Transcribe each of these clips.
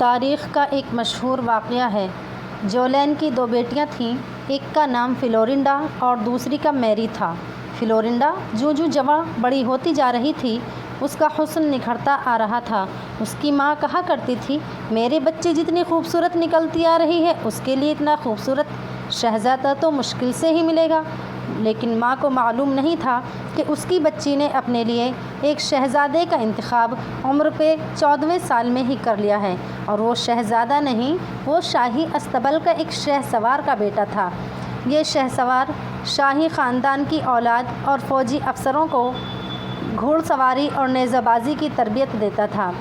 تاریخ کا ایک مشہور واقعہ ہے۔ جولین کی دو بیٹیاں تھیں، ایک کا نام فلورینڈا اور دوسری کا میری تھا۔ فلورینڈا جوں جواں بڑی ہوتی جا رہی تھی، اس کا حسن نکھرتا آ رہا تھا۔ اس کی ماں کہا کرتی تھی، میرے بچے جتنی خوبصورت نکلتی آ رہی ہے، اس کے لیے اتنا خوبصورت شہزادہ تو مشکل سے ہی ملے گا۔ لیکن ماں کو معلوم نہیں تھا کہ اس کی بچی نے اپنے لیے ایک شہزادے کا انتخاب عمر کے 14ویں سال میں ہی کر لیا ہے، اور وہ شہزادہ نہیں، وہ شاہی استبل کا ایک شہ سوار کا بیٹا تھا۔ یہ شہ سوار شاہی خاندان کی اولاد اور فوجی افسروں کو گھوڑ سواری اور نیزہ بازی کی تربیت دیتا تھا۔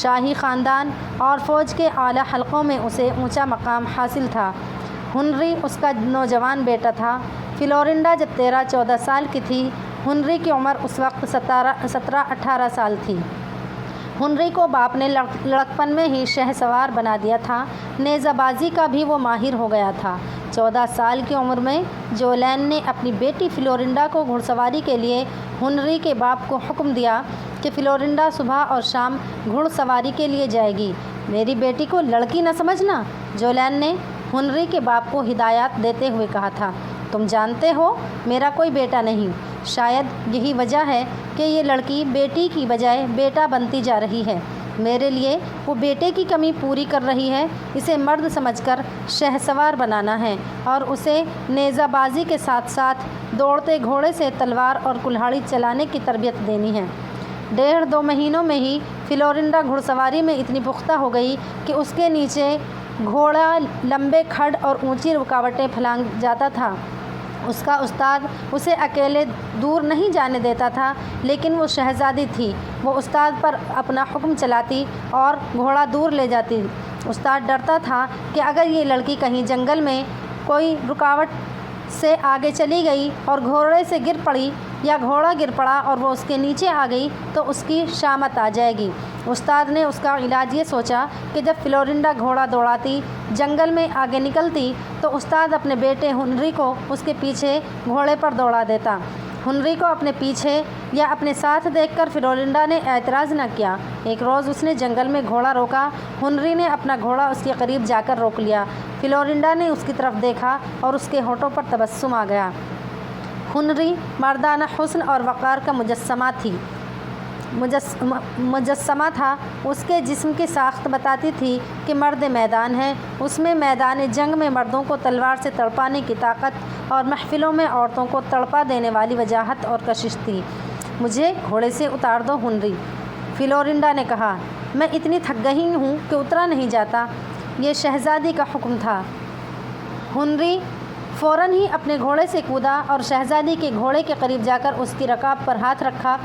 شاہی خاندان اور فوج کے اعلیٰ حلقوں میں اسے اونچا مقام حاصل تھا۔ ہنری اس کا نوجوان بیٹا تھا۔ فلورینڈا جب 13-14 سال کی تھی، ہنری کی عمر اس وقت 17-18 سال تھی۔ ہنری کو باپ نے لڑکپن میں ہی شہ سوار بنا دیا تھا۔ نیزہ بازی کا بھی وہ ماہر ہو گیا تھا۔ 14 سال کی عمر میں جولین نے اپنی بیٹی فلورینڈا کو گھڑ سواری کے لیے ہنری کے باپ کو حکم دیا کہ فلورینڈا صبح اور شام گھڑ سواری کے لیے جائے گی۔ میری بیٹی کو لڑکی نہ سمجھنا، جولین نے ہنری کے باپ کو ہدایات دیتے ہوئے کہا تھا۔ تم جانتے ہو میرا کوئی بیٹا نہیں، شاید یہی وجہ ہے کہ یہ لڑکی بیٹی کی بجائے بیٹا بنتی جا رہی ہے۔ میرے لیے وہ بیٹے کی کمی پوری کر رہی ہے۔ اسے مرد سمجھ کر شہ سوار بنانا ہے اور اسے نیزہ بازی کے ساتھ ساتھ دوڑتے گھوڑے سے تلوار اور کلہاڑی چلانے کی تربیت دینی ہے۔ 1.5-2 مہینوں میں ہی فلورینڈا گھڑ سواری میں اتنی پختہ ہو گئی کہ اس کے نیچے گھوڑا لمبے کھڈ اور اونچی رکاوٹیں پھلانگ جاتا تھا۔ اس کا استاد اسے اکیلے دور نہیں جانے دیتا تھا، لیکن وہ شہزادی تھی۔ وہ استاد پر اپنا حکم چلاتی اور گھوڑا دور لے جاتی۔ استاد ڈرتا تھا کہ اگر یہ لڑکی کہیں جنگل میں کوئی رکاوٹ سے آگے چلی گئی اور گھوڑے سے گر پڑی یا گھوڑا گر پڑا اور وہ اس کے نیچے آ گئی تو اس کی شامت آ جائے گی۔ استاد نے اس کا علاج یہ سوچا کہ جب فلورینڈا گھوڑا دوڑاتی، جنگل میں آگے نکلتی، تو استاد اپنے بیٹے ہنری کو اس کے پیچھے گھوڑے پر دوڑا دیتا۔ ہنری کو اپنے پیچھے یا اپنے ساتھ دیکھ کر فلورینڈا نے اعتراض نہ کیا۔ ایک روز اس نے جنگل میں گھوڑا روکا۔ ہنری نے اپنا گھوڑا اس کے قریب جا کر روک لیا۔ فلورینڈا نے اس کی طرف دیکھا اور اس کے ہونٹوں پر تبسم آ گیا۔ ہنری مردانہ حسن اور وقار کا مجسمہ تھا۔ اس کے جسم کی ساخت بتاتی تھی کہ مرد میدان ہے۔ اس میں میدان جنگ میں مردوں کو تلوار سے تڑپانے کی طاقت اور محفلوں میں عورتوں کو تڑپا دینے والی وجاہت اور کشش تھی۔ مجھے گھوڑے سے اتار دو ہنری، فلورینڈا نے کہا۔ میں اتنی تھک گئی ہوں کہ اترا نہیں جاتا۔ یہ شہزادی کا حکم تھا۔ ہنری فوراً ہی اپنے گھوڑے سے کودا اور شہزادی کے گھوڑے کے قریب جا کر اس کی رکاب پر ہاتھ رکھا،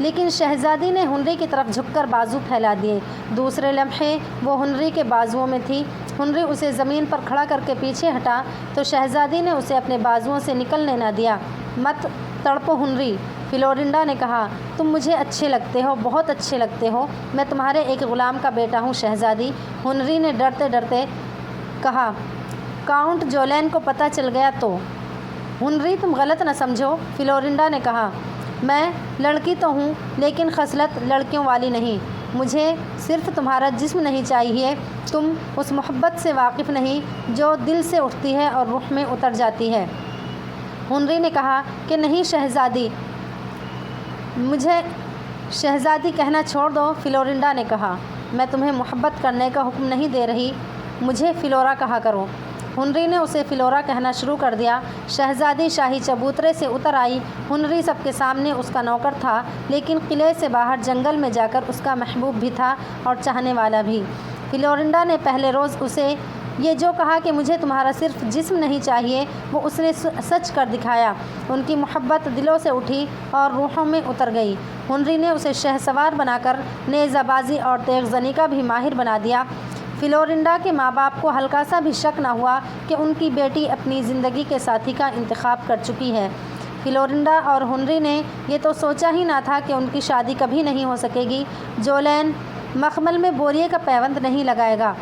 لیکن شہزادی نے ہنری کی طرف جھک کر بازو پھیلا دیے۔ دوسرے لمحے وہ ہنری کے بازوؤں میں تھی۔ ہنری اسے زمین پر کھڑا کر کے پیچھے ہٹا تو شہزادی نے اسے اپنے بازوؤں سے نکلنے نہ دیا۔ مت تڑپو ہنری، فلورینڈا نے کہا۔ تم مجھے اچھے لگتے ہو، بہت اچھے لگتے ہو۔ میں تمہارے ایک غلام کا بیٹا ہوں شہزادی، ہنری نے ڈرتے ڈرتے کہا۔ کاؤنٹ جولین کو پتہ چل گیا تو؟ ہنری تم غلط نہ سمجھو، فلورینڈا نے کہا۔ میں لڑکی تو ہوں، لیکن خصلت لڑکیوں والی نہیں۔ مجھے صرف تمہارا جسم نہیں چاہیے، تم اس محبت سے واقف نہیں جو دل سے اٹھتی ہے اور روح میں اتر جاتی ہے۔ ہنری نے کہا کہ نہیں شہزادی، مجھے شہزادی کہنا چھوڑ دو، فلورینڈا نے کہا۔ میں تمہیں محبت کرنے کا حکم نہیں دے رہی، مجھے فلورا کہا کرو۔ ہنری نے اسے فلورا کہنا شروع کر دیا۔ شہزادی شاہی چبوترے سے اتر آئی۔ ہنری سب کے سامنے اس کا نوکر تھا، لیکن قلعے سے باہر جنگل میں جا کر اس کا محبوب بھی تھا اور چاہنے والا بھی۔ فلورینڈا نے پہلے روز اسے یہ جو کہا کہ مجھے تمہارا صرف جسم نہیں چاہیے، وہ اس نے سچ کر دکھایا۔ ان کی محبت دلوں سے اٹھی اور روحوں میں اتر گئی۔ ہنری نے اسے شہ سوار بنا کر نیزہ بازی اور تیغ زنی کا بھی ماہر بنا دیا۔ فلورینڈا کے ماں باپ کو ہلکا سا بھی شک نہ ہوا کہ ان کی بیٹی اپنی زندگی کے ساتھی کا انتخاب کر چکی ہے۔ فلورینڈا اور ہنری نے یہ تو سوچا ہی نہ تھا کہ ان کی شادی کبھی نہیں ہو سکے گی۔ جولین مخمل میں بوریے کا پیوند نہیں لگائے گا۔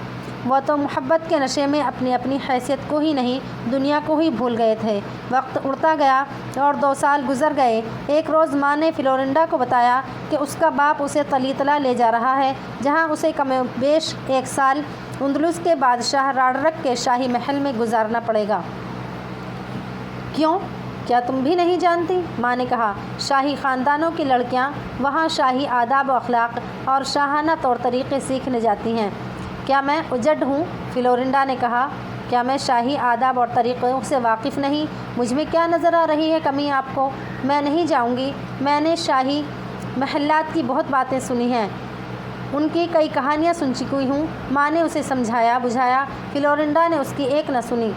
وہ تو محبت کے نشے میں اپنی اپنی حیثیت کو ہی نہیں دنیا کو ہی بھول گئے تھے۔ وقت اڑتا گیا اور 2 سال گزر گئے۔ ایک روز ماں نے فلورنڈا کو بتایا کہ اس کا باپ اسے طلیطلہ لے جا رہا ہے، جہاں اسے کم و بیش 1 سال اندلس کے بادشاہ راڈرک کے شاہی محل میں گزارنا پڑے گا۔ کیوں؟ کیا تم بھی نہیں جانتی؟ ماں نے کہا، شاہی خاندانوں کی لڑکیاں وہاں شاہی آداب و اخلاق اور شاہانہ طور طریقے سیکھنے جاتی ہیں۔ کیا میں اجڑ ہوں؟ فلورنڈا نے کہا، کیا میں شاہی آداب اور طریقوں سے واقف نہیں؟ مجھ میں کیا نظر آ رہی ہے کمی آپ کو؟ میں نہیں جاؤں گی۔ میں نے شاہی محلات کی بہت باتیں سنی ہیں، ان کی کئی کہانیاں سن چکی ہوں۔ ماں نے اسے سمجھایا بجھایا۔ فلورنڈا نے اس کی ایک نہ سنی۔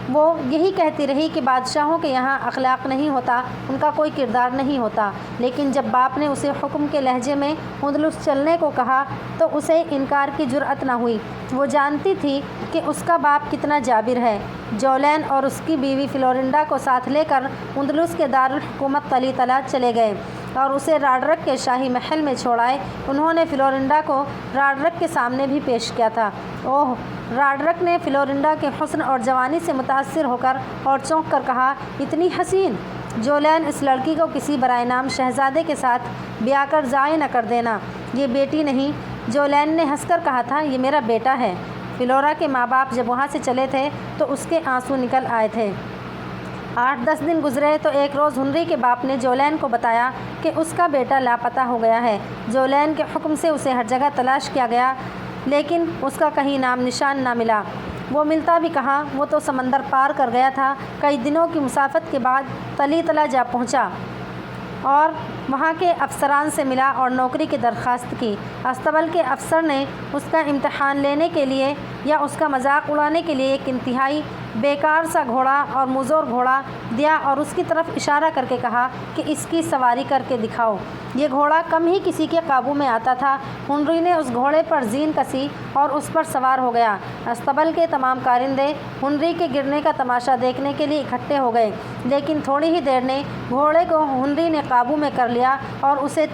وہ یہی کہتی رہی کہ بادشاہوں کے یہاں اخلاق نہیں ہوتا، ان کا کوئی کردار نہیں ہوتا۔ لیکن جب باپ نے اسے حکم کے لہجے میں اندلس چلنے کو کہا تو اسے انکار کی جرأت نہ ہوئی۔ وہ جانتی تھی کہ اس کا باپ کتنا جابر ہے۔ جولین اور اس کی بیوی فلورنڈا کو ساتھ لے کر اندلس کے دارالحکومت طلیطلہ چلے گئے اور اسے راڈرک کے شاہی محل میں چھوڑ آئے۔ انہوں نے فلورنڈا کو راڈرک کے سامنے بھی پیش کیا تھا۔ اوہ! راڈرک نے فلورنڈا کے حسن اور جوانی سے متاثر ہو کر اور چونک کر کہا، اتنی حسین! جولین، اس لڑکی کو کسی برائے نام شہزادے کے ساتھ بیاہ کر ضائع نہ کر دینا۔ یہ بیٹی نہیں۔ جولین نے ہنس کر کہا تھا، یہ میرا بیٹا ہے۔ فلورا کے ماں باپ جب وہاں سے چلے تھے تو اس کے آنسو نکل آئے تھے۔ 8-10 دن گزرے تو ایک روز ہنری کے باپ نے جولین کو بتایا کہ اس کا بیٹا لاپتہ ہو گیا ہے۔ جولین کے حکم سے اسے ہر جگہ تلاش کیا گیا، لیکن اس کا کہیں نام نشان نہ ملا۔ وہ ملتا بھی کہاں؟ وہ تو سمندر پار کر گیا تھا۔ کئی دنوں کی مسافت کے بعد طلیطلہ جا پہنچا اور وہاں کے افسران سے ملا اور نوکری کی درخواست کی۔ استبل کے افسر نے اس کا امتحان لینے کے لیے یا اس کا مذاق اڑانے کے لیے ایک انتہائی بیکار سا گھوڑا اور مزور گھوڑا دیا اور اس کی طرف اشارہ کر کے کہا کہ اس کی سواری کر کے دکھاؤ۔ یہ گھوڑا کم ہی کسی کے قابو میں آتا تھا۔ ہنری نے اس گھوڑے پر زین کسی اور اس پر سوار ہو گیا۔ استبل کے تمام کارندے ہنری کے گرنے کا تماشا دیکھنے کے لیے اکٹھے ہو گئے، لیکن تھوڑی ہی دیر نے گھوڑے کو ہنری نے قابو میں کر لیا اور اسے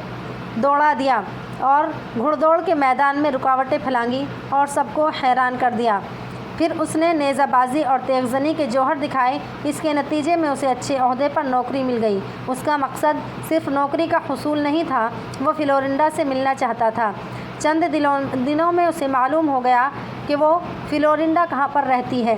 دوڑا دیا اور گھڑ دوڑ کے میدان میں رکاوٹیں پھلانگی اور سب کو حیران کر دیا۔ پھر اس نے نیزہ بازی اور تیغ زنی کے جوہر دکھائے۔ اس کے نتیجے میں اسے اچھے عہدے پر نوکری مل گئی۔ اس کا مقصد صرف نوکری کا حصول نہیں تھا، وہ فلورنڈا سے ملنا چاہتا تھا۔ چند دنوں میں اسے معلوم ہو گیا کہ وہ فلورنڈا کہاں پر رہتی ہے۔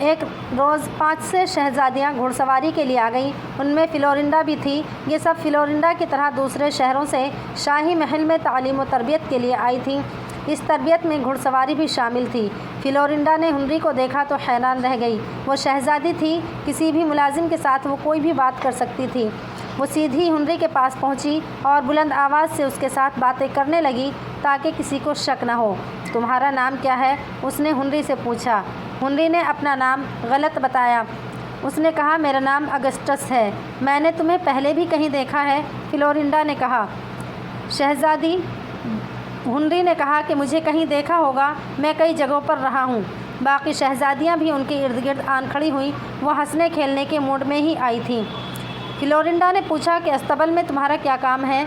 ایک روز 5-6 شہزادیاں گھڑ سواری کے لیے آ گئیں، ان میں فلورنڈا بھی تھی۔ یہ سب فلورنڈا کی طرح دوسرے شہروں سے شاہی محل میں تعلیم و تربیت کے لیے آئی تھیں۔ اس تربیت میں گھڑ سواری بھی شامل تھی۔ فلورنڈا نے ہنری کو دیکھا تو حیران رہ گئی۔ وہ شہزادی تھی، کسی بھی ملازم کے ساتھ وہ کوئی بھی بات کر سکتی تھی۔ وہ سیدھی ہنری کے پاس پہنچی اور بلند آواز سے اس کے ساتھ باتیں کرنے لگی تاکہ کسی کو شک نہ ہو۔ تمہارا نام کیا ہے؟ اس نے ہنری سے پوچھا۔ ہنری نے اپنا نام غلط بتایا۔ اس نے کہا، میرا نام اگسٹس ہے۔ میں نے تمہیں پہلے بھی کہیں دیکھا ہے، فلورنڈا نے کہا۔ شہزادی، ہنری نے کہا کہ مجھے کہیں دیکھا ہوگا، میں کئی جگہوں پر رہا ہوں۔ باقی شہزادیاں بھی ان کے ارد گرد آن کھڑی ہوئیں۔ وہ ہنسنے کھیلنے کے موڈ میں ہی آئی تھیں۔ فلورنڈا نے پوچھا کہ استبل میں تمہارا کیا کام ہے؟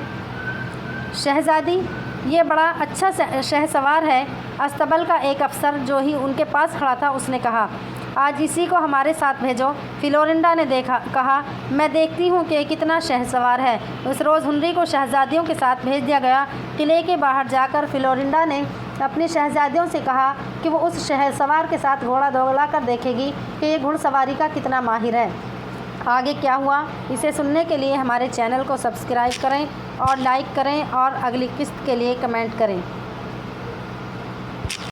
شہزادی، یہ بڑا اچھا شہ سوار ہے، استبل کا ایک افسر جو ہی ان کے پاس کھڑا تھا اس نے کہا۔ آج اسی کو ہمارے ساتھ بھیجو، فلورنڈا نے کہا۔ میں دیکھتی ہوں کہ کتنا شہ سوار ہے۔ اس روز ہنری کو شہزادیوں کے ساتھ بھیج دیا گیا۔ قلعے کے باہر جا کر فلورنڈا نے اپنی شہزادیوں سے کہا کہ وہ اس شہ سوار کے ساتھ گھوڑا دوڑا کر دیکھے گی کہ یہ گھڑ سواری کا کتنا ماہر ہے۔ آگے کیا ہوا، اسے سننے کے لیے ہمارے چینل کو سبسکرائب کریں اور لائک کریں اور اگلی قسط کے لیے کمنٹ کریں۔